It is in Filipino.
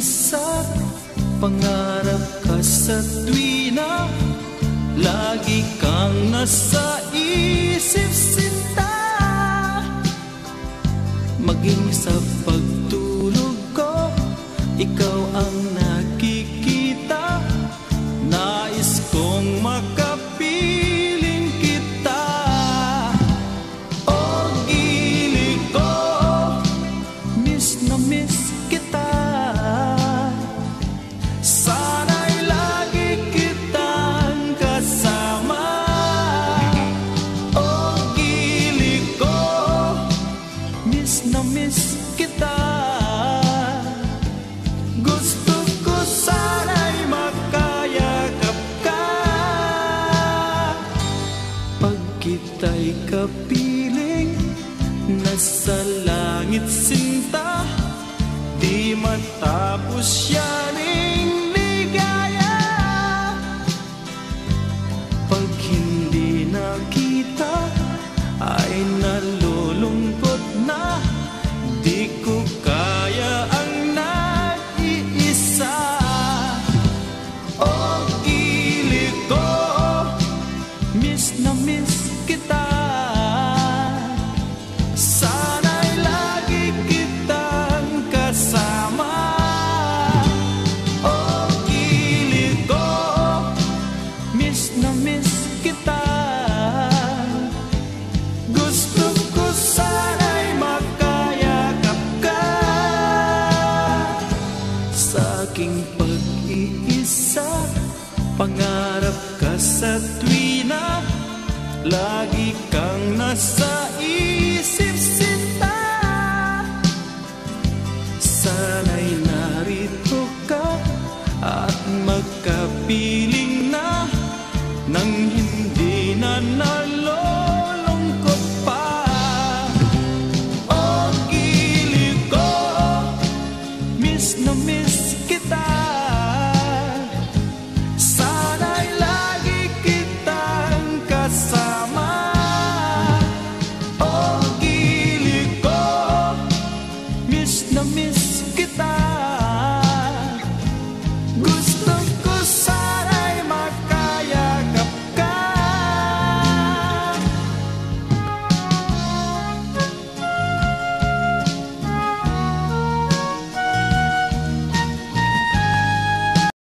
iisa, pangarap ka sa tuwina, lagi kang nasa isip sinta. Maging sa pagtulog ko, ikaw ang nakikita. Nais kong makapiling kita. O gili ko, miss na miss kita. Sana'y lagi kitang kasama. O gili ko, miss na miss kita. Gusto ko sana'y makayakap ka. Pag kita'y kapiling, nasa langit sinta, di matapos yaning ligaya. Pag hindi nakita, ay nalulungkot na, di ko kaya ang nag-iisa. O gili ko, miss na miss kita. Sana'y lagi kitang kasama. O gili ko, miss na miss kita. Gusto ko sana'y makayakap ka. Sa aking pag-iisa, pangarap ka sa tuwina, lagi kang nasa isip sinta. Sana'y narito ka at magkapiling na, nang hindi na nalulungkot pa. O gili ko, miss na miss kita. Sana'y lagi kitang kasama. O gili ko, miss na miss